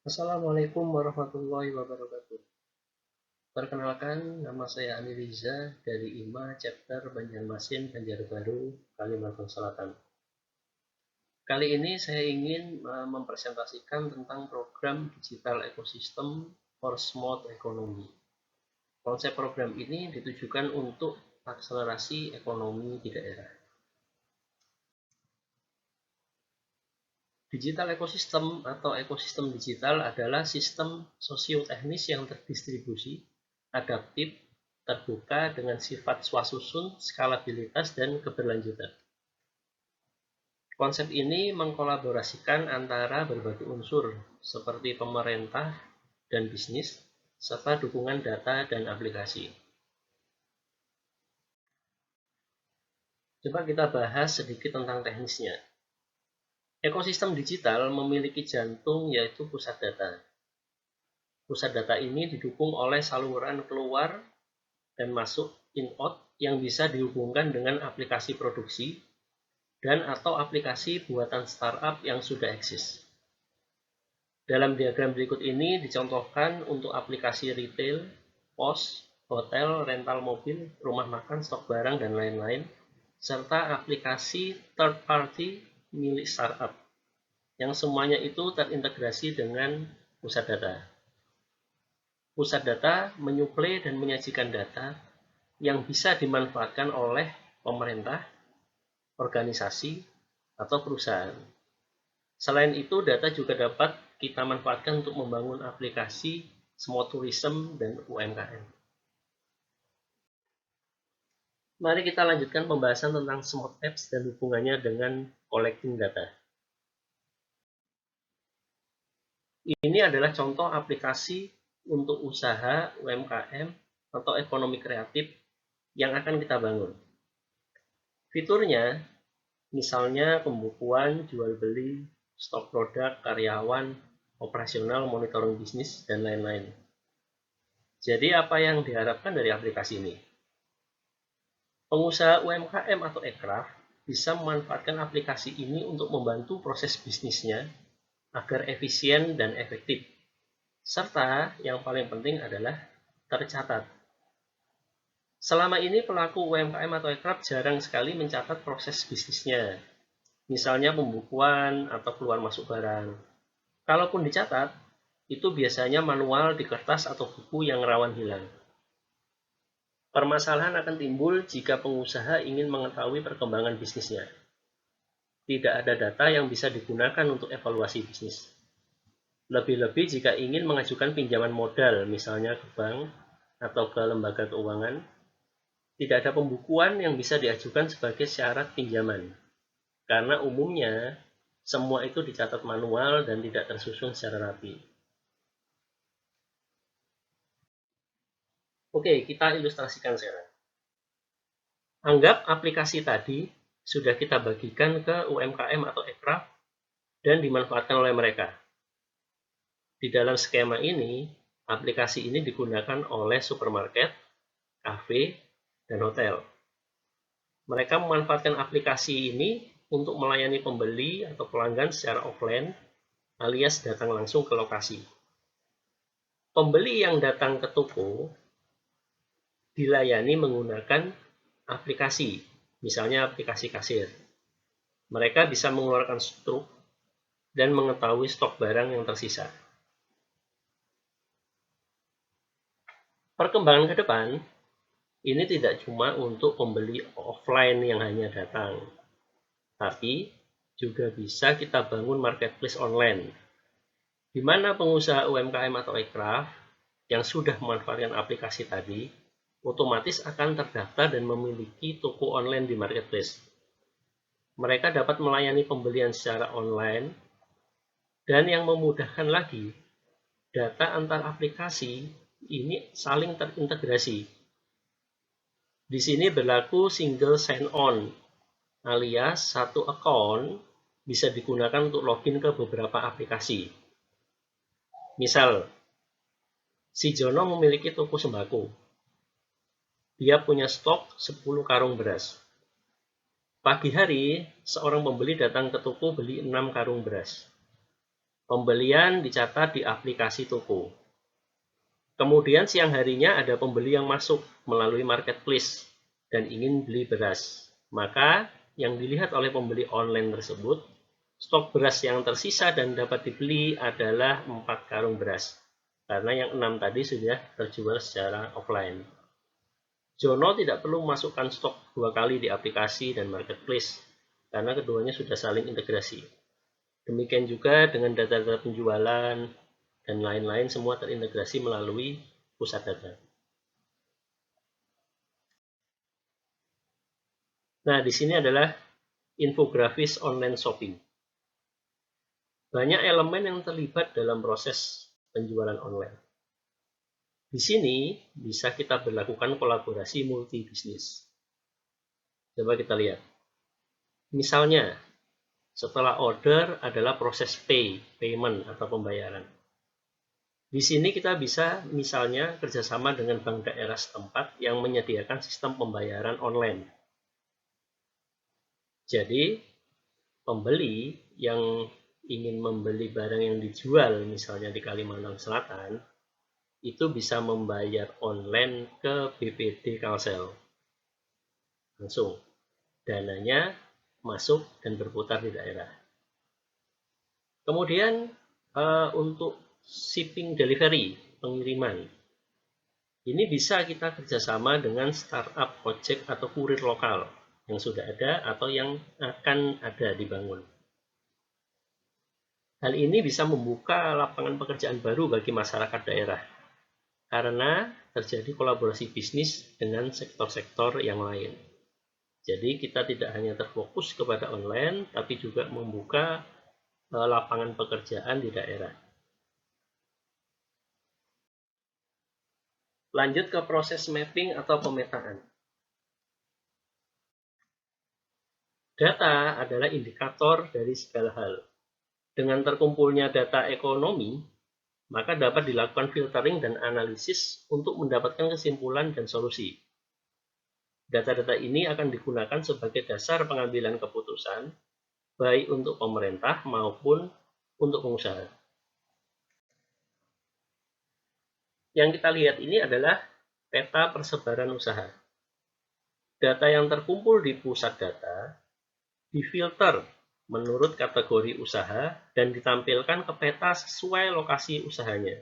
Assalamualaikum warahmatullahi wabarakatuh. Perkenalkan, nama saya Ani Riza dari IMA Chapter Banjarmasin, Banjarbaru, Kalimantan Selatan. Kali ini saya ingin mempresentasikan tentang program Digital Ecosystem for Smart Economy. Konsep program ini ditujukan untuk akselerasi ekonomi di daerah. Digital ecosystem atau ekosistem digital adalah sistem sosioteknis yang terdistribusi, adaptif, terbuka dengan sifat swasusun, skalabilitas, dan keberlanjutan. Konsep ini mengkolaborasikan antara berbagai unsur seperti pemerintah dan bisnis, serta dukungan data dan aplikasi. Coba kita bahas sedikit tentang teknisnya. Ekosistem digital memiliki jantung yaitu pusat data. Pusat data ini didukung oleh saluran keluar dan masuk in-out yang bisa dihubungkan dengan aplikasi produksi dan atau aplikasi buatan startup yang sudah eksis. Dalam diagram berikut ini dicontohkan untuk aplikasi retail, pos, hotel, rental mobil, rumah makan, stok barang, dan lain-lain, serta aplikasi third party milik startup, yang semuanya itu terintegrasi dengan pusat data. Pusat data menyuplai dan menyajikan data yang bisa dimanfaatkan oleh pemerintah, organisasi, atau perusahaan. Selain itu, data juga dapat kita manfaatkan untuk membangun aplikasi smart tourism dan UMKM. Mari kita lanjutkan pembahasan tentang smart apps dan hubungannya dengan collecting data. Ini adalah contoh aplikasi untuk usaha UMKM atau ekonomi kreatif yang akan kita bangun. Fiturnya, misalnya pembukuan, jual beli, stok produk, karyawan, operasional, monitoring bisnis, dan lain-lain. Jadi apa yang diharapkan dari aplikasi ini? Pengusaha UMKM atau aircraft bisa memanfaatkan aplikasi ini untuk membantu proses bisnisnya agar efisien dan efektif. Serta yang paling penting adalah tercatat. Selama ini pelaku UMKM atau aircraft jarang sekali mencatat proses bisnisnya, misalnya pembukuan atau keluar masuk barang. Kalaupun dicatat, itu biasanya manual di kertas atau buku yang rawan hilang. Permasalahan akan timbul jika pengusaha ingin mengetahui perkembangan bisnisnya. Tidak ada data yang bisa digunakan untuk evaluasi bisnis. Lebih-lebih jika ingin mengajukan pinjaman modal, misalnya ke bank atau ke lembaga keuangan, tidak ada pembukuan yang bisa diajukan sebagai syarat pinjaman. Karena umumnya, semua itu dicatat manual dan tidak tersusun secara rapi. Oke, kita ilustrasikan sekarang. Anggap aplikasi tadi sudah kita bagikan ke UMKM atau aircraft dan dimanfaatkan oleh mereka. Di dalam skema ini, aplikasi ini digunakan oleh supermarket, kafe, dan hotel. Mereka memanfaatkan aplikasi ini untuk melayani pembeli atau pelanggan secara offline alias datang langsung ke lokasi. Pembeli yang datang ke toko dilayani menggunakan aplikasi, misalnya aplikasi kasir. Mereka bisa mengeluarkan struk dan mengetahui stok barang yang tersisa. Perkembangan ke depan, ini tidak cuma untuk pembeli offline yang hanya datang, tapi juga bisa kita bangun marketplace online, di mana pengusaha UMKM atau aircraft yang sudah memanfaatkan aplikasi tadi otomatis akan terdaftar dan memiliki toko online di marketplace. Mereka dapat melayani pembelian secara online, dan yang memudahkan lagi, data antar aplikasi ini saling terintegrasi. Di sini berlaku single sign-on, alias satu account bisa digunakan untuk login ke beberapa aplikasi. Misal, si Jono memiliki toko sembako. Dia punya stok 10 karung beras. Pagi hari, seorang pembeli datang ke toko beli 6 karung beras. Pembelian dicatat di aplikasi toko. Kemudian siang harinya ada pembeli yang masuk melalui marketplace dan ingin beli beras. Maka yang dilihat oleh pembeli online tersebut, stok beras yang tersisa dan dapat dibeli adalah 4 karung beras. Karena yang 6 tadi sudah terjual secara offline. Jono tidak perlu memasukkan stok 2 kali di aplikasi dan marketplace, karena keduanya sudah saling integrasi. Demikian juga dengan data-data penjualan dan lain-lain semua terintegrasi melalui pusat data. Nah, di sini adalah infografis online shopping. Banyak elemen yang terlibat dalam proses penjualan online. Di sini bisa kita berlakukan kolaborasi multi bisnis. Coba kita lihat. Misalnya, setelah order adalah proses payment atau pembayaran. Di sini kita bisa misalnya kerjasama dengan bank daerah setempat yang menyediakan sistem pembayaran online. Jadi, pembeli yang ingin membeli barang yang dijual misalnya di Kalimantan Selatan, itu bisa membayar online ke BPD Kalsel. Langsung, dananya masuk dan berputar di daerah. Kemudian untuk shipping delivery, pengiriman, ini bisa kita kerjasama dengan startup ojek atau kurir lokal yang sudah ada atau yang akan ada dibangun. Hal ini bisa membuka lapangan pekerjaan baru bagi masyarakat daerah karena terjadi kolaborasi bisnis dengan sektor-sektor yang lain. Jadi kita tidak hanya terfokus kepada online, tapi juga membuka lapangan pekerjaan di daerah. Lanjut ke proses mapping atau pemetaan. Data adalah indikator dari segala hal. Dengan terkumpulnya data ekonomi, maka dapat dilakukan filtering dan analisis untuk mendapatkan kesimpulan dan solusi. Data-data ini akan digunakan sebagai dasar pengambilan keputusan, baik untuk pemerintah maupun untuk pengusaha. Yang kita lihat ini adalah peta persebaran usaha. Data yang terkumpul di pusat data difilter menurut kategori usaha dan ditampilkan ke peta sesuai lokasi usahanya.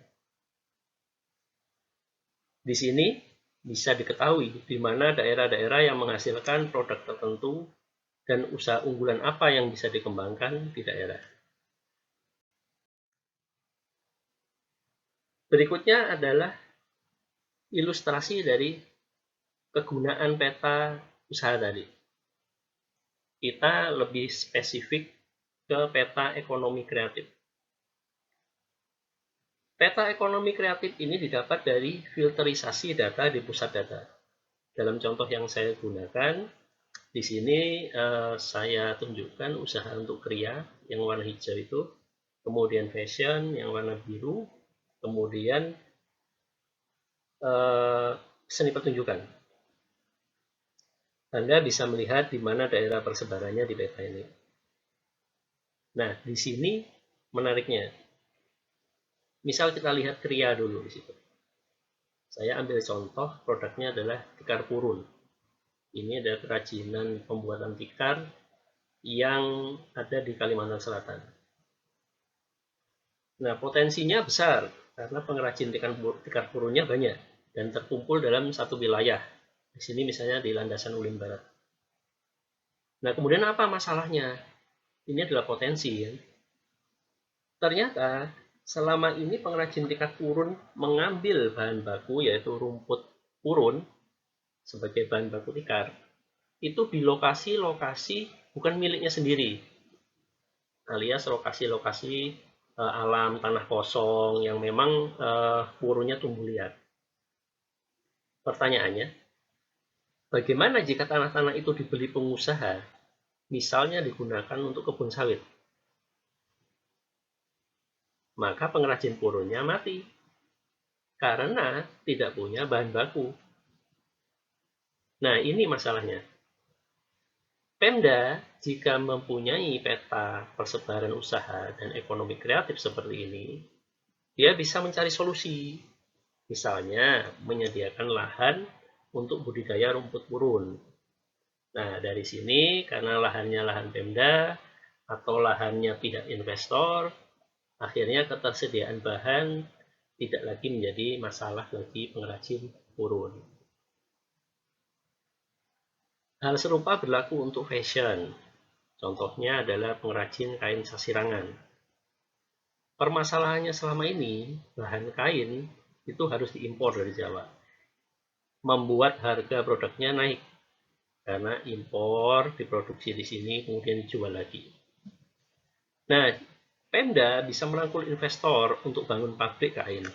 Di sini bisa diketahui di mana daerah-daerah yang menghasilkan produk tertentu dan usaha unggulan apa yang bisa dikembangkan di daerah. Berikutnya adalah ilustrasi dari kegunaan peta usaha tadi. Kita lebih spesifik ke peta ekonomi kreatif. Peta ekonomi kreatif ini didapat dari filterisasi data di pusat data. Dalam contoh yang saya gunakan, di sini saya tunjukkan usaha untuk kria yang warna hijau itu, kemudian fashion yang warna biru, kemudian seni pertunjukan. Anda bisa melihat di mana daerah persebarannya di peta ini. Nah, di sini menariknya. Misal kita lihat kria dulu di situ. Saya ambil contoh, produknya adalah tikar purun. Ini adalah kerajinan pembuatan tikar yang ada di Kalimantan Selatan. Nah, potensinya besar karena pengrajin tikar purunnya banyak dan terkumpul dalam satu wilayah. Di sini misalnya di Landasan Ulin Barat. Nah, kemudian apa masalahnya? Ini adalah potensi ya. Ternyata selama ini pengrajin tikar purun mengambil bahan baku yaitu rumput purun sebagai bahan baku tikar itu di lokasi-lokasi bukan miliknya sendiri, alias lokasi-lokasi alam tanah kosong yang memang purunnya tumbuh liar. Pertanyaannya, bagaimana jika tanah-tanah itu dibeli pengusaha, misalnya digunakan untuk kebun sawit? Maka pengrajin purunnya mati karena tidak punya bahan baku. Nah, ini masalahnya. Pemda jika mempunyai peta persebaran usaha dan ekonomi kreatif seperti ini, dia bisa mencari solusi. Misalnya, menyediakan lahan untuk budidaya rumput gurun. Nah, dari sini karena lahannya lahan Pemda atau lahannya pihak investor, akhirnya ketersediaan bahan tidak lagi menjadi masalah bagi pengrajin gurun. Hal serupa berlaku untuk fashion. Contohnya adalah pengrajin kain sasirangan. Permasalahannya selama ini, bahan kain itu harus diimpor dari Jawa. Membuat harga produknya naik karena impor diproduksi di sini kemudian dijual lagi. Nah, Pemda bisa merangkul investor untuk bangun pabrik kain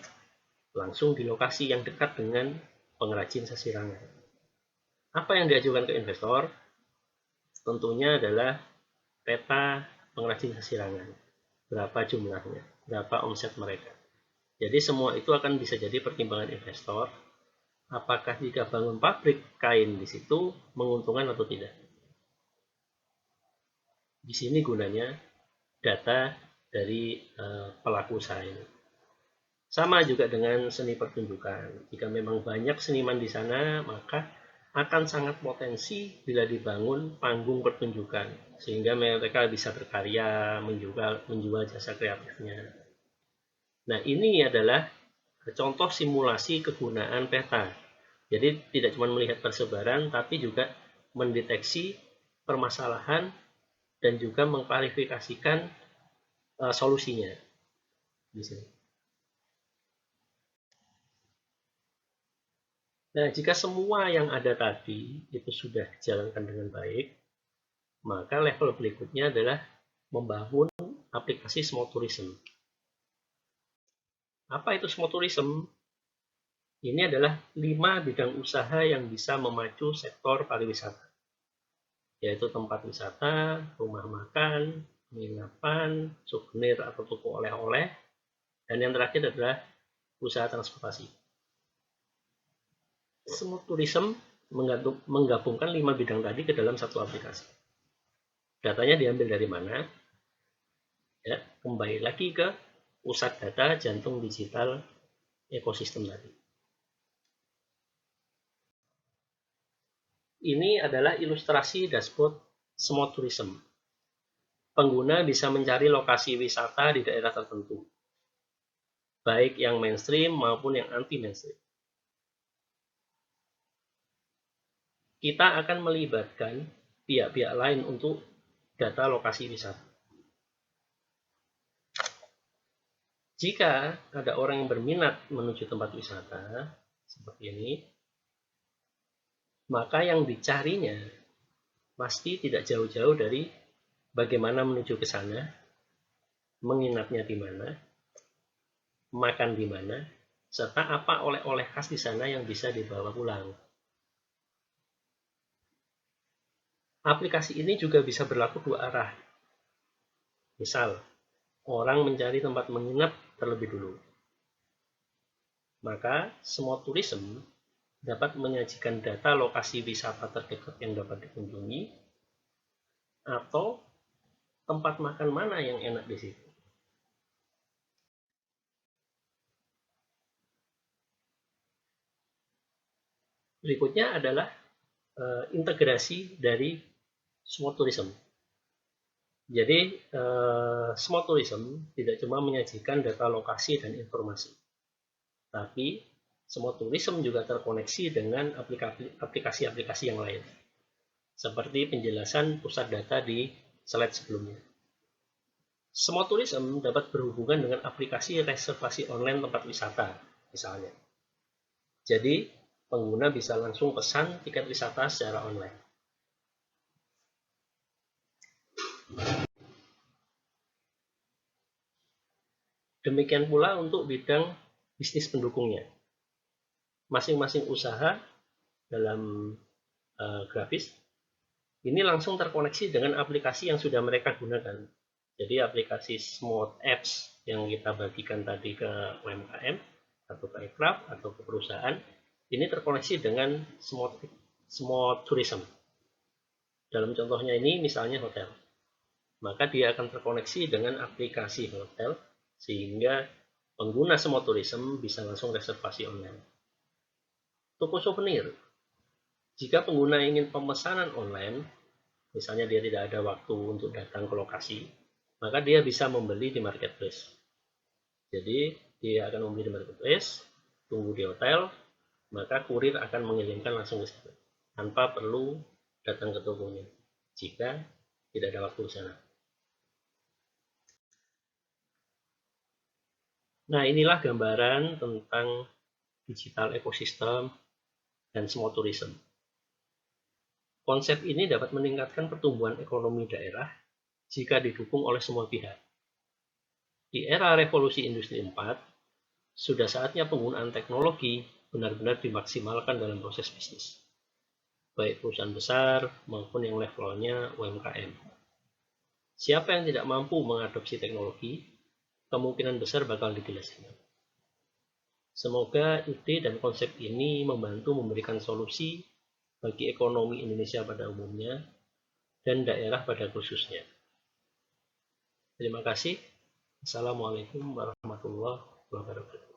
langsung di lokasi yang dekat dengan pengrajin sasirangan. Apa yang diajukan ke investor? Tentunya adalah peta pengrajin sasirangan. Berapa jumlahnya, berapa omset mereka. Jadi semua itu akan bisa jadi pertimbangan investor. Apakah jika bangun pabrik kain di situ menguntungkan atau tidak? Di sini gunanya data dari pelaku usaha ini. Sama juga dengan seni pertunjukan. Jika memang banyak seniman di sana, maka akan sangat potensi bila dibangun panggung pertunjukan, sehingga mereka bisa berkarya, menjual jasa kreatifnya. Nah, ini adalah contoh simulasi kegunaan peta. Jadi tidak cuma melihat persebaran, tapi juga mendeteksi permasalahan dan juga mengklarifikasikan solusinya di sini. Nah, jika semua yang ada tadi itu sudah dijalankan dengan baik, maka level berikutnya adalah membangun aplikasi smart tourism. Apa itu smart tourism? Ini adalah 5 bidang usaha yang bisa memacu sektor pariwisata, yaitu tempat wisata, rumah makan, penginapan, souvenir atau toko oleh-oleh, dan yang terakhir adalah usaha transportasi. Smart tourism menggabungkan 5 bidang tadi ke dalam satu aplikasi. Datanya diambil dari mana? Ya, kembali lagi ke pusat data jantung digital ekosistem tadi. Ini adalah ilustrasi dashboard smart tourism. Pengguna bisa mencari lokasi wisata di daerah tertentu, baik yang mainstream maupun yang anti-mainstream. Kita akan melibatkan pihak-pihak lain untuk data lokasi wisata. Jika ada orang yang berminat menuju tempat wisata seperti ini, maka yang dicarinya pasti tidak jauh-jauh dari bagaimana menuju ke sana, menginapnya di mana, makan di mana, serta apa oleh-oleh khas di sana yang bisa dibawa pulang. Aplikasi ini juga bisa berlaku dua arah. Misal, orang mencari tempat menginap terlebih dulu. Maka, smart tourism dapat menyajikan data lokasi wisata terdekat yang dapat dikunjungi atau tempat makan mana yang enak di situ. Berikutnya adalah integrasi dari smart tourism. Jadi, smart tourism tidak cuma menyajikan data lokasi dan informasi, tapi smart tourism juga terkoneksi dengan aplikasi-aplikasi yang lain, seperti penjelasan pusat data di slide sebelumnya. Smart tourism dapat berhubungan dengan aplikasi reservasi online tempat wisata, misalnya. Jadi, pengguna bisa langsung pesan tiket wisata secara online. Demikian pula untuk bidang bisnis pendukungnya. Masing-masing usaha dalam grafis ini langsung terkoneksi dengan aplikasi yang sudah mereka gunakan. Jadi aplikasi Smart Apps yang kita bagikan tadi ke UMKM atau ke aircraft atau ke perusahaan ini terkoneksi dengan Smart Tourism. Dalam contohnya ini misalnya hotel. Maka dia akan terkoneksi dengan aplikasi hotel sehingga pengguna Smart Tourism bisa langsung reservasi online. Toko souvenir. Jika pengguna ingin pemesanan online, misalnya dia tidak ada waktu untuk datang ke lokasi, maka dia bisa membeli di marketplace. Jadi dia akan membeli di marketplace, tunggu di hotel, maka kurir akan mengirimkan langsung ke sana tanpa perlu datang ke tokonya jika tidak ada waktu di sana. Nah, inilah gambaran tentang digital ecosystem dan smart tourism. Konsep ini dapat meningkatkan pertumbuhan ekonomi daerah jika didukung oleh semua pihak. Di era revolusi industri 4, sudah saatnya penggunaan teknologi benar-benar dimaksimalkan dalam proses bisnis, baik perusahaan besar maupun yang levelnya UMKM. Siapa yang tidak mampu mengadopsi teknologi, kemungkinan besar bakal ditileskan. Semoga ide dan konsep ini membantu memberikan solusi bagi ekonomi Indonesia pada umumnya dan daerah pada khususnya. Terima kasih. Assalamualaikum warahmatullahi wabarakatuh.